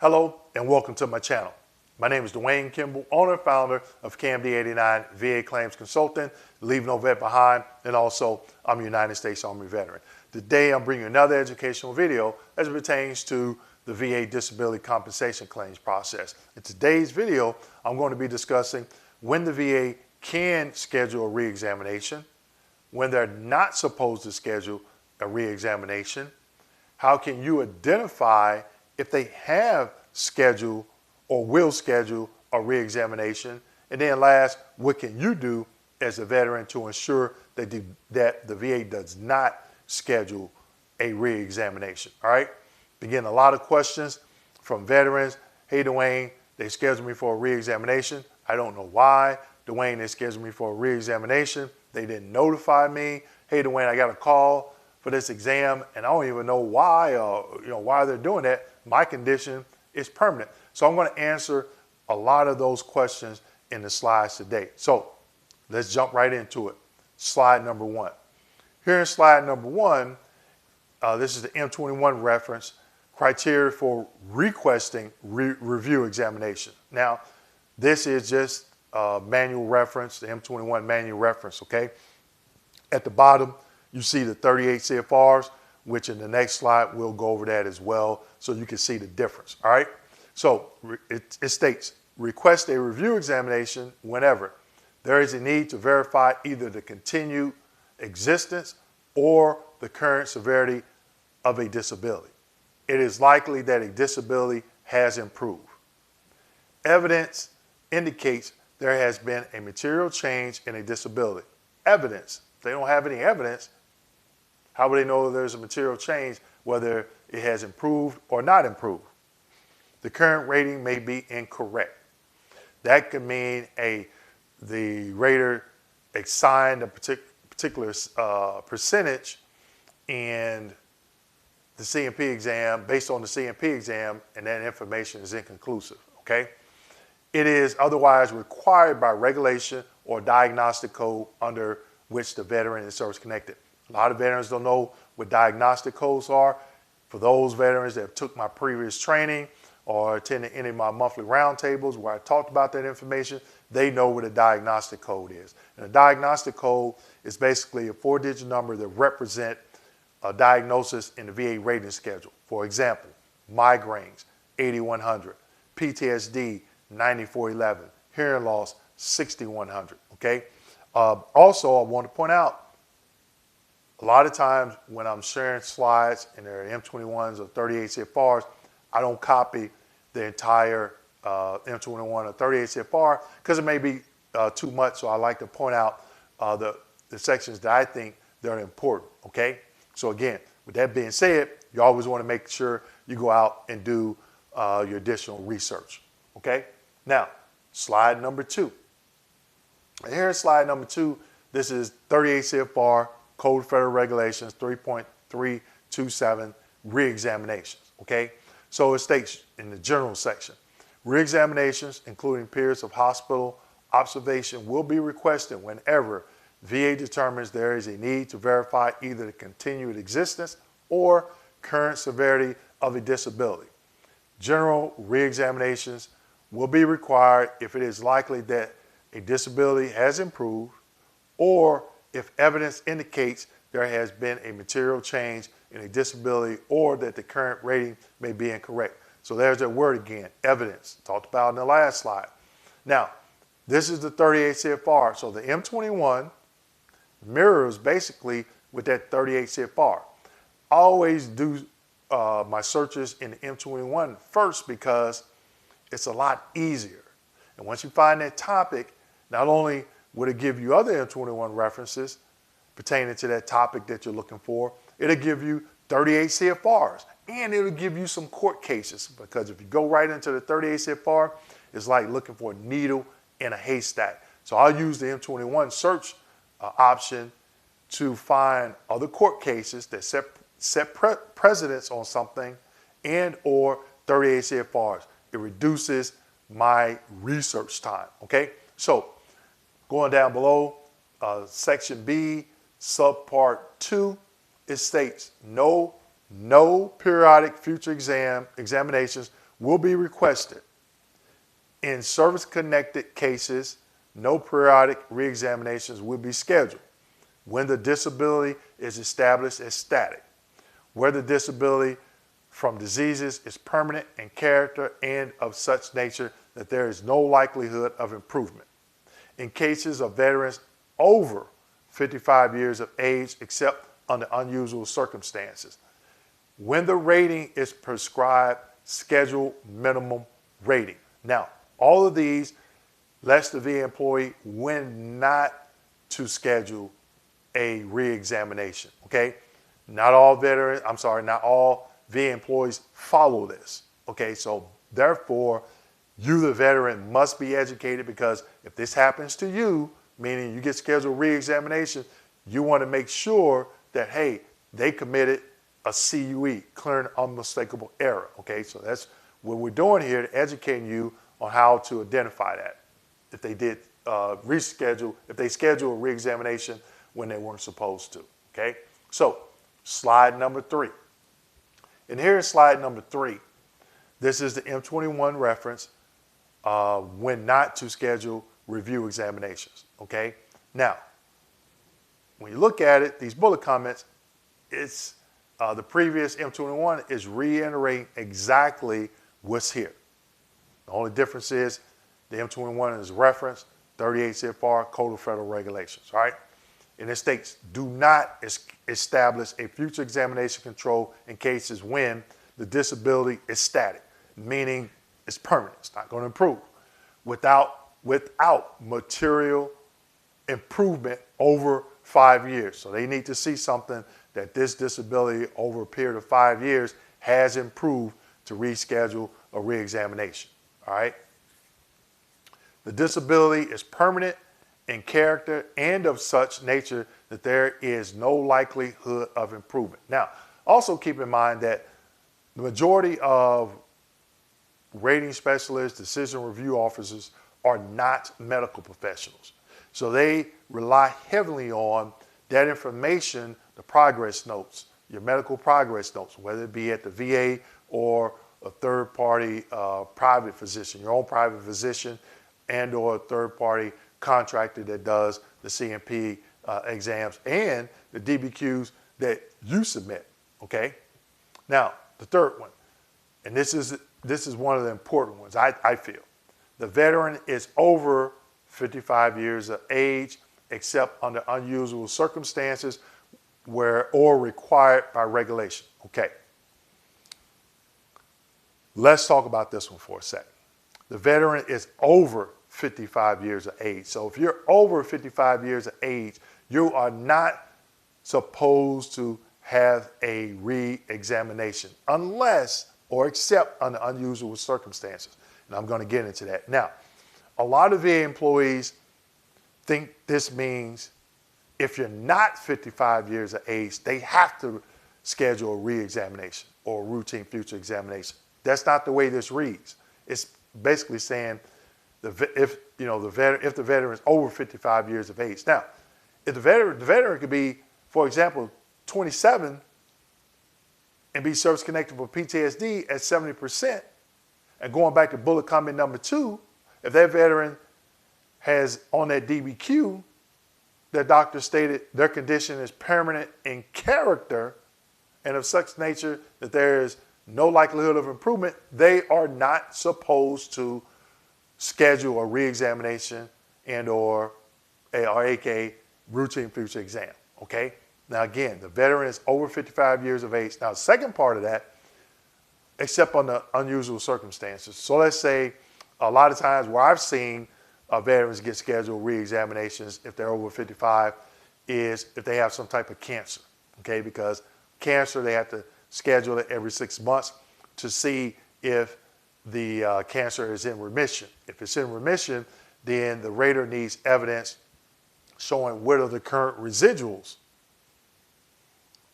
Hello and welcome to my channel. My name is Dewayne Kimble, owner and founder of CAMD89 VA Claims Consultant, Leave No Vet Behind, and also I'm a United States Army veteran. Today I'm bringing you another educational video as it pertains to the VA disability compensation claims process. In today's video, I'm going to be discussing when the VA can schedule a reexamination, when they're not supposed to schedule a reexamination, how can you identify if they have scheduled or will schedule a reexamination, and then last, what can you do as a veteran to ensure that the VA does not schedule a reexamination? All right, begin a lot of questions from veterans. Hey Dewayne, they scheduled me for a reexamination. I don't know why. Dewayne, they scheduled me for a reexamination. They didn't notify me. Hey Dewayne, I got a call for this exam and I don't even know why why they're doing that. My condition is permanent. So I'm going to answer a lot of those questions in the slides today. So let's jump right into it. Slide number one. Here in slide number one, this is the M21 reference, criteria for requesting review examination. Now, this is just manual reference, the M21 manual reference, okay? At the bottom, you see the 38 CFRs, which in the next slide, we'll go over that as well so you can see the difference, all right? So it states, request a review examination whenever there is a need to verify either the continued existence or the current severity of a disability. It is likely that a disability has improved. Evidence indicates there has been a material change in a disability. Evidence, if they don't have any evidence, how would they know there's a material change, whether it has improved or not improved? The current rating may be incorrect. That could mean the rater assigned a particular percentage in the C&P exam, based on the C&P exam, and that information is inconclusive, okay? It is otherwise required by regulation or diagnostic code under which the veteran is service connected. A lot of veterans don't know what diagnostic codes are. For those veterans that took my previous training or attended any of my monthly roundtables where I talked about that information, they know what a diagnostic code is. And a diagnostic code is basically a 4-digit number that represent a diagnosis in the VA rating schedule. For example, migraines, 8100, PTSD, 9411, hearing loss, 6100, okay? Also, I want to point out, a lot of times when I'm sharing slides and they're M21s or 38 CFRs, I don't copy the entire M21 or 38 CFR because it may be too much. So I like to point out the sections that I think they're important, okay? So again, with that being said, you always want to make sure you go out and do your additional research, okay? Now, slide number two. And here in slide number two, this is 38 CFR Code of Federal Regulations 3.327 reexaminations, okay? So it states in the general section, reexaminations, including periods of hospital observation, will be requested whenever VA determines there is a need to verify either the continued existence or current severity of a disability. General reexaminations will be required if it is likely that a disability has improved or if evidence indicates there has been a material change in a disability or that the current rating may be incorrect. So there's that word again, evidence, talked about in the last slide. Now, this is the 38 CFR. So the M21 mirrors basically with that 38 CFR. I always do my searches in the M21 first because it's a lot easier. And once you find that topic, not only would it give you other M21 references pertaining to that topic that you're looking for, it'll give you 38 CFRs, and it'll give you some court cases, because if you go right into the 38 CFR, it's like looking for a needle in a haystack. So I'll use the M21 search option to find other court cases that set precedents on something and or 38 CFRs. It reduces my research time, okay? So going down below, section B, subpart 2, it states no periodic future examinations will be requested. In service-connected cases, no periodic reexaminations will be scheduled when the disability is established as static, where the disability from diseases is permanent in character and of such nature that there is no likelihood of improvement. In cases of veterans over 55 years of age, except under unusual circumstances, when the rating is prescribed, schedule minimum rating. Now, all of these lets the VA employee when not to schedule a reexamination, okay? Not all VA employees follow this, okay? So therefore, you, the veteran, must be educated, because if this happens to you, meaning you get scheduled reexamination, you want to make sure that, hey, they committed a CUE, clear and unmistakable error, okay? So that's what we're doing here, to educating you on how to identify that. If they did if they schedule a reexamination when they weren't supposed to, okay? So slide number 3. And here's slide number 3. This is the M21 reference when not to schedule review examinations, okay? Now, when you look at it, these bullet comments, it's the previous M21 is reiterating exactly what's here. The only difference is the M21 is reference 38 CFR Code of Federal Regulations, all right? And it states, do not establish a future examination control in cases when the disability is static, meaning it's permanent, it's not going to improve, without material improvement over 5 years. So they need to see something that this disability over a period of 5 years has improved to reschedule a reexamination, all right? The disability is permanent in character and of such nature that there is no likelihood of improvement. Now, also keep in mind that the majority of rating specialists, decision review officers are not medical professionals. So they rely heavily on that information, the progress notes, your medical progress notes, whether it be at the VA or a third-party private physician, your own private physician, and or a third-party contractor that does the CMP exams and the DBQs that you submit, okay? Now, the third one, and this is one of the important ones, I feel. The veteran is over 55 years of age, except under unusual circumstances or required by regulation, okay? Let's talk about this one for a second. The veteran is over 55 years of age. So if you're over 55 years of age, you are not supposed to have a re-examination unless or except under unusual circumstances. And I'm going to get into that. Now, a lot of VA employees think this means if you're not 55 years of age, they have to schedule a re-examination or a routine future examination. That's not the way this reads. It's basically saying if the veteran is over 55 years of age. Now, if the veteran could be, for example, 27 and be service-connected for PTSD at 70%, and going back to bullet comment number 2, if that veteran has on that DBQ, their doctor stated their condition is permanent in character and of such nature that there is no likelihood of improvement, they are not supposed to schedule a reexamination and or aka routine future exam, okay? Now again, the veteran is over 55 years of age. Now the second part of that, except under unusual circumstances. So let's say a lot of times where I've seen veterans get scheduled reexaminations if they're over 55 is if they have some type of cancer, okay? Because cancer, they have to schedule it every 6 months to see if the cancer is in remission. If it's in remission, then the rater needs evidence showing what are the current residuals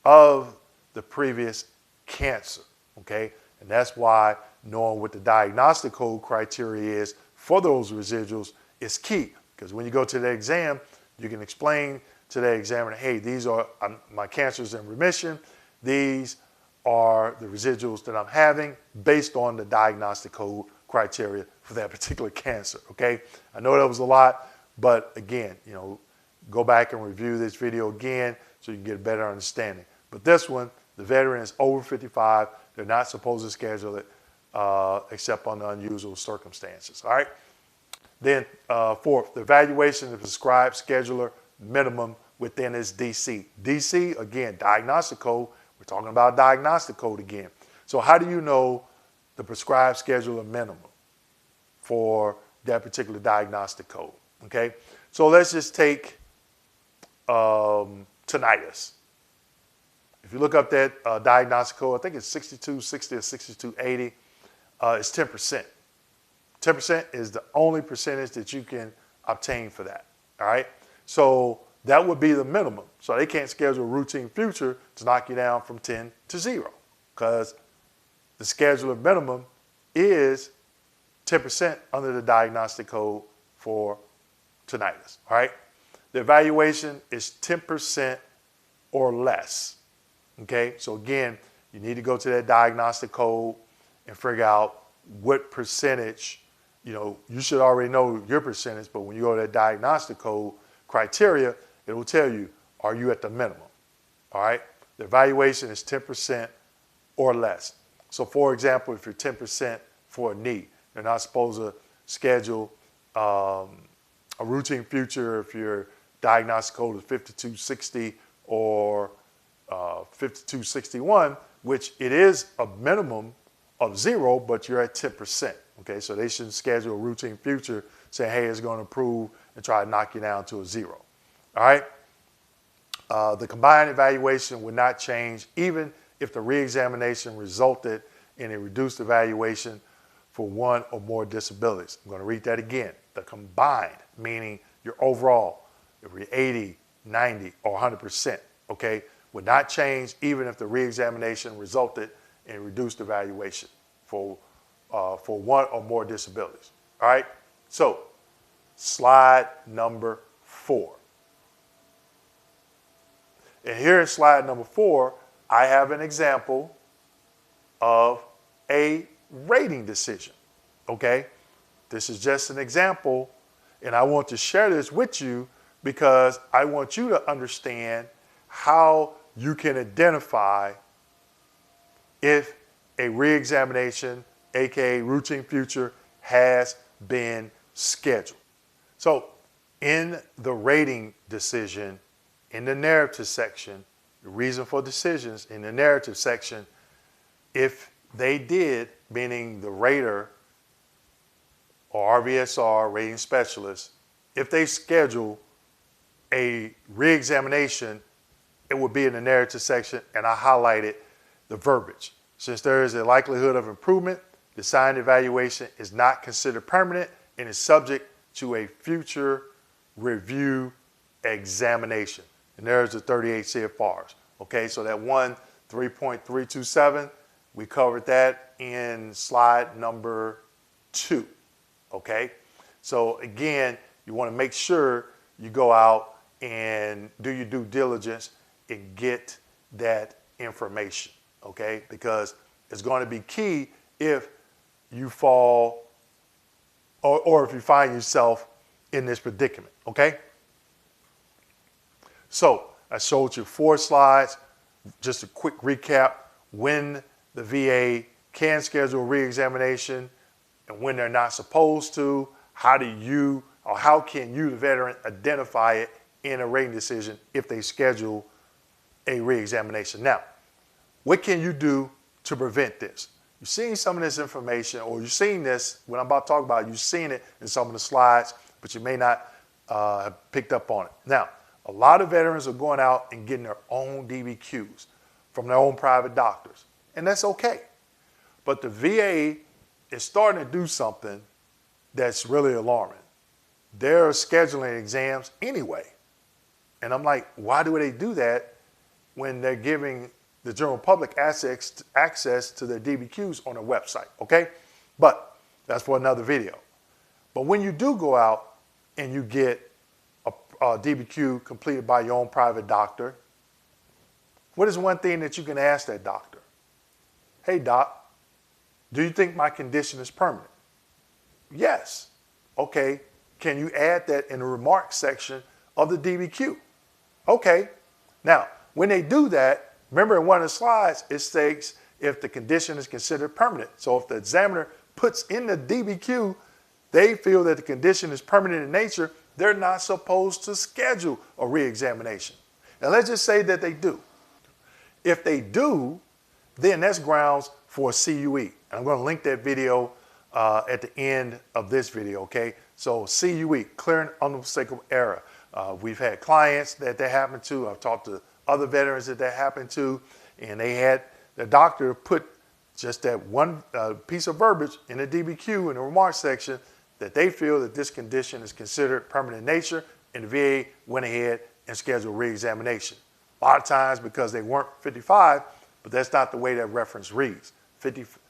of the previous cancer, okay? And that's why knowing what the diagnostic code criteria is for those residuals is key, because when you go to the exam, you can explain to the examiner, hey, these are, my cancer's in remission, these are the residuals that I'm having based on the diagnostic code criteria for that particular cancer, okay? I know that was a lot, but again, go back and review this video again so you can get a better understanding. But this one, the veteran is over 55. They're not supposed to schedule it except under unusual circumstances, all right? Then fourth, the evaluation of the prescribed scheduler minimum within its DC. DC, again, diagnostic code. We're talking about diagnostic code again. So how do you know the prescribed scheduler minimum for that particular diagnostic code, okay? So let's just take tinnitus. If you look up that diagnostic code, I think it's 6260 or 6280, it's 10%. 10% is the only percentage that you can obtain for that, all right? So that would be the minimum. So they can't schedule a routine future to knock you down from 10 to 0 because the scheduler minimum is 10% under the diagnostic code for tinnitus, all right? The evaluation is 10% or less, okay? So again, you need to go to that diagnostic code and figure out what percentage, you should already know your percentage, but when you go to that diagnostic code criteria, it will tell you, are you at the minimum, all right? The evaluation is 10% or less. So for example, if you're 10% for a knee, you're not supposed to schedule a routine future if your diagnostic code is 5260 or 5261, which it is a minimum of 0, but you're at 10%. Okay, so they shouldn't schedule a routine future saying, hey, it's going to improve and try to knock you down to a 0. All right? The combined evaluation would not change even if the reexamination resulted in a reduced evaluation for one or more disabilities. I'm going to read that again. The combined, meaning your overall, if you're 80, 90, or 100%, okay, would not change even if the reexamination resulted in reduced evaluation for one or more disabilities. All right? So, slide number 4. And here in slide number 4, I have an example of a rating decision, okay? This is just an example, and I want to share this with you because I want you to understand how you can identify if a reexamination, aka routine future, has been scheduled. So in the rating decision, in the narrative section, the reason for decisions in the narrative section, if they did, meaning the rater or RVSR, rating specialist, if they schedule a reexamination, it would be in the narrative section, and I highlighted the verbiage. Since there is a likelihood of improvement, the signed evaluation is not considered permanent and is subject to a future review examination. And there's the 38 CFRs. Okay, so that 3.327, we covered that in slide number 2. Okay, so again, you want to make sure you go out and do your due diligence and get that information. Okay, because it's going to be key if you fall or if you find yourself in this predicament. Okay, so I showed you 4 slides. Just a quick recap: when the VA can schedule a reexamination and when they're not supposed to. How can you, the veteran, identify it in a rating decision if they schedule a reexamination? Now, what can you do to prevent this? You've seen some of this information, or you've seen this, what I'm about to talk about, you've seen it in some of the slides, but you may not have picked up on it. Now, a lot of veterans are going out and getting their own DBQs from their own private doctors, and that's okay. But the VA is starting to do something that's really alarming. They're scheduling exams anyway. And I'm like, why do they do that when they're giving the general public access to their DBQs on their website, okay? But that's for another video. But when you do go out and you get a DBQ completed by your own private doctor, what is one thing that you can ask that doctor? hey doc, do you think my condition is permanent? Yes. Okay, can you add that in the remarks section of the DBQ? Okay. Now, when they do that, remember in one of the slides, it states if the condition is considered permanent. So if the examiner puts in the DBQ, they feel that the condition is permanent in nature, they're not supposed to schedule a reexamination. And let's just say that they do. If they do, then that's grounds for a CUE. And I'm going to link that video at the end of this video, okay? So CUE, clear and unmistakable error. We've had clients that happened to. I've talked to other veterans that happened to, and they had the doctor put just that one piece of verbiage in the DBQ in the remarks section that they feel that this condition is considered permanent in nature, and the VA went ahead and scheduled reexamination. A lot of times because they weren't 55, but that's not the way that reference reads,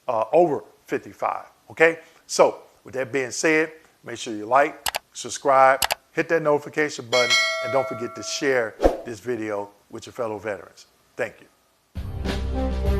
over 55, okay? So with that being said, make sure you like, subscribe, hit that notification button, and don't forget to share this video with your fellow veterans. Thank you.